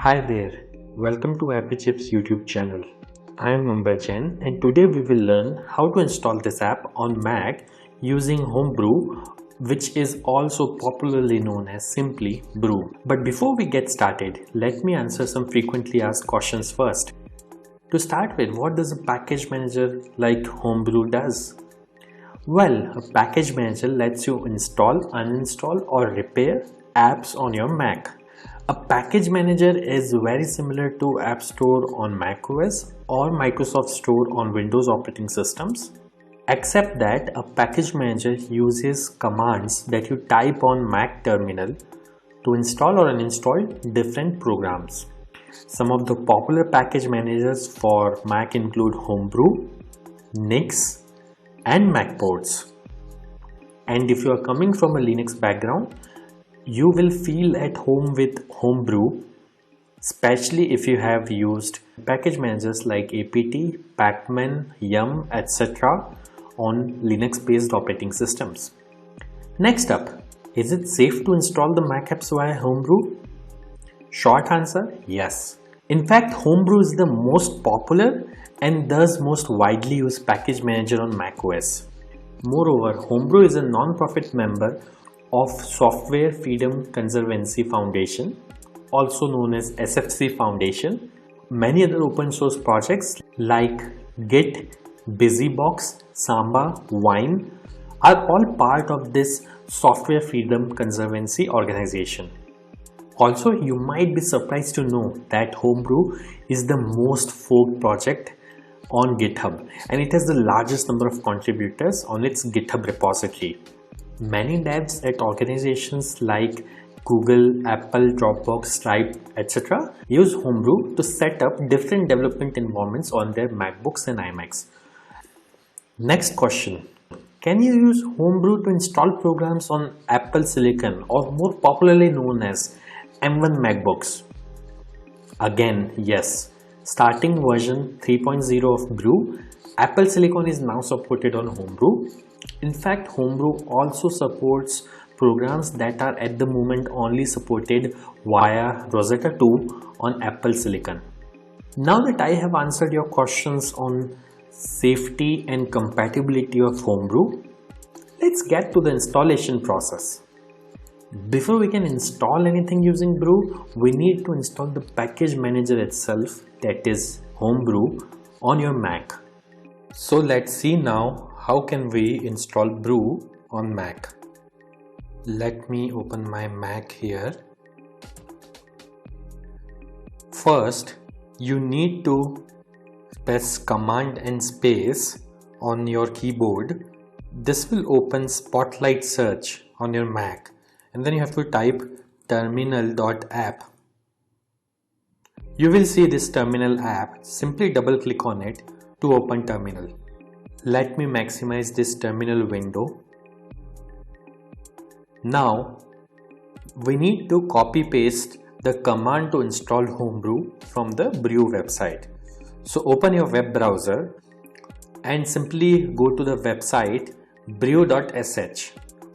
Hi there, welcome to Happy Chips YouTube channel. I am Mumbai Jain and today we will learn how to install this app on Mac using Homebrew, which is also popularly known as simply Brew. But before we get started, let me answer some frequently asked questions first. To start with, what does a package manager like Homebrew does? Well, a package manager lets you install, uninstall or repair apps on your Mac. A package manager is very similar to App Store on macOS or Microsoft Store on Windows operating systems, except that a package manager uses commands that you type on Mac terminal to install or uninstall different programs. Some of the popular package managers for Mac include Homebrew, Nix, and MacPorts. And if you are coming from a Linux background, you will feel at home with Homebrew, especially if you have used package managers like apt, pacman, yum, etc. on Linux based operating systems. Next up, is it safe to install the Mac apps via Homebrew? Short answer, yes. In fact, Homebrew is the most popular and thus most widely used package manager on macOS. Moreover, Homebrew is a non-profit member of Software Freedom Conservancy Foundation, also known as SFC Foundation. Many other open source projects like Git, BusyBox, Samba, Wine are all part of this Software Freedom Conservancy organization. Also, you might be surprised to know that Homebrew is the most forked project on GitHub and it has the largest number of contributors on its GitHub repository. Many devs at organizations like Google, Apple, Dropbox, Stripe, etc. use Homebrew to set up different development environments on their MacBooks and iMacs. Next question. Can you use Homebrew to install programs on Apple Silicon or more popularly known as M1 MacBooks? Again, yes. Starting version 3.0 of Brew, Apple Silicon is now supported on Homebrew. In fact, Homebrew also supports programs that are at the moment only supported via Rosetta 2 on Apple Silicon. Now that I have answered your questions on safety and compatibility of Homebrew, let's get to the installation process. Before we can install anything using Brew, we need to install the package manager itself, that is Homebrew, on your Mac. So let's see now how can we install Brew on Mac. Let me open my Mac here. First, you need to press Command and space on your keyboard. This will open Spotlight Search on your Mac, and then you have to type terminal.app. You will see this terminal app. Simply double click on it to open terminal. Let me maximize this terminal window. Now we need to copy paste the command to install Homebrew from the Brew website. So open your web browser and simply go to the website brew.sh.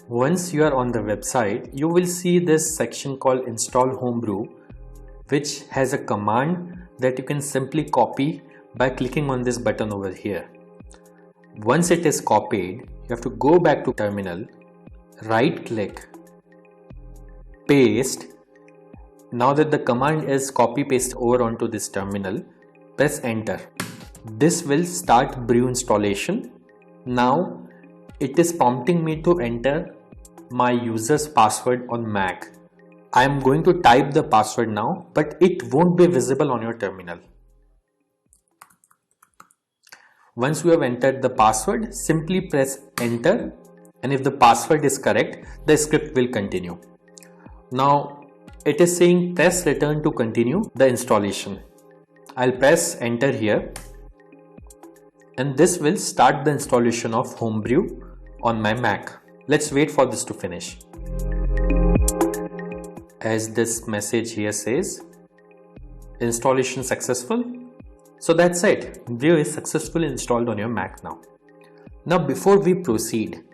Once you are on the website, you will see this section called Install Homebrew, which has a command that you can simply copy by clicking on this button over here. Once it is copied, you have to go back to terminal, right click, paste. Now that the command is copy paste over onto this terminal, press enter. This will start Brew installation. Now it is prompting me to enter my user's password on Mac. I am going to type the password now, but it won't be visible on your terminal. Once you have entered the password, simply press enter, and if the password is correct, the script will continue. Now it is saying press return to continue the installation. I'll press enter here, and this will start the installation of Homebrew on my Mac. Let's wait for this to finish. As this message here says, installation successful. So that's it. Brew is successfully installed on your Mac now. Now before we proceed,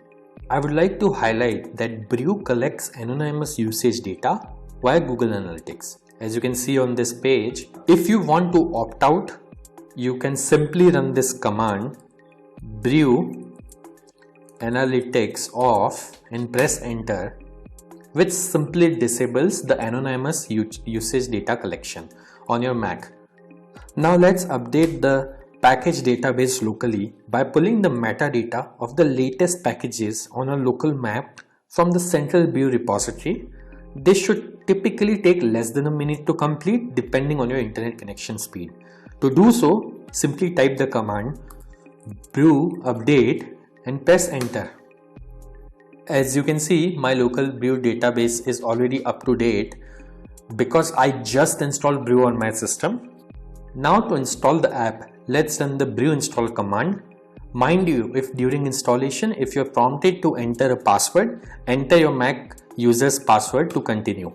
I would like to highlight that Brew collects anonymous usage data via Google Analytics. As you can see on this page, if you want to opt out, you can simply run this command brew analytics off and press enter, which simply disables the anonymous usage data collection on your Mac. Now let's update the package database locally by pulling the metadata of the latest packages on a local map from the central brew repository. This should typically take less than a minute to complete depending on your internet connection speed. To do so, simply type the command brew update and press enter. As you can see, my local brew database is already up to date because I just installed brew on my system. Now to install the app, let's run the brew install command. Mind you, if during installation, if you're prompted to enter a password, enter your Mac user's password to continue.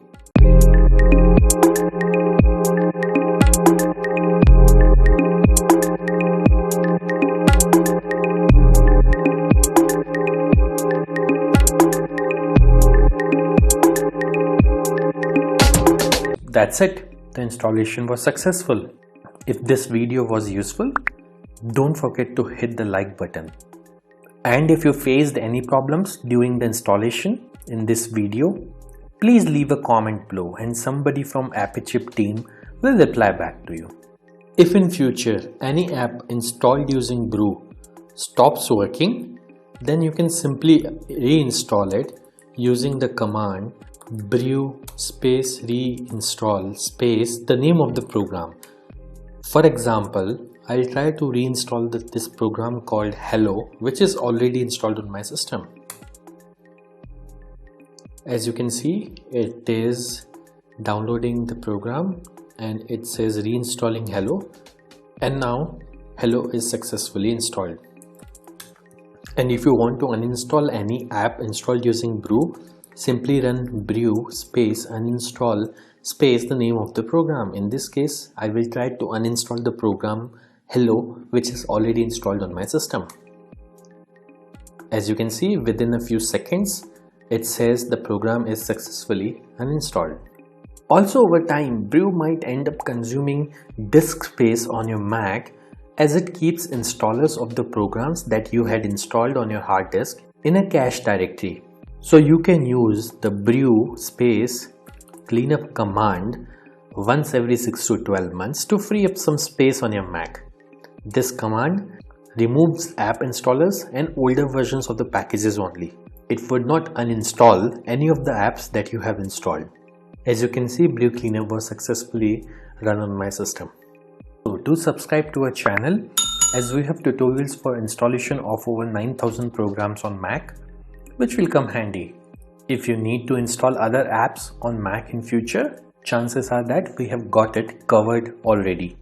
That's it. The installation was successful. If this video was useful, don't forget to hit the like button. And if you faced any problems during the installation in this video, please leave a comment below and somebody from AppyChip team will reply back to you. If in future any app installed using Brew stops working, then you can simply reinstall it using the command brew space reinstall space the name of the program. For example, I'll try to reinstall this program called Hello, which is already installed on my system. As you can see, it is downloading the program and it says reinstalling Hello, and now Hello is successfully installed. And if you want to uninstall any app installed using Brew, simply run brew space uninstall space the name of the program. In this case, I will try to uninstall the program Hello, which is already installed on my system. As you can see, within a few seconds, it says the program is successfully uninstalled. Also, over time, Brew might end up consuming disk space on your Mac as it keeps installers of the programs that you had installed on your hard disk in a cache directory. So you can use the brew space cleanup command once every 6 to 12 months to free up some space on your Mac. This command removes app installers and older versions of the packages only. It would not uninstall any of the apps that you have installed. As you can see, Brew Cleanup was successfully run on my system. So do subscribe to our channel as we have tutorials for installation of over 9,000 programs on Mac, which will come handy. If you need to install other apps on Mac in future, chances are that we have got it covered already.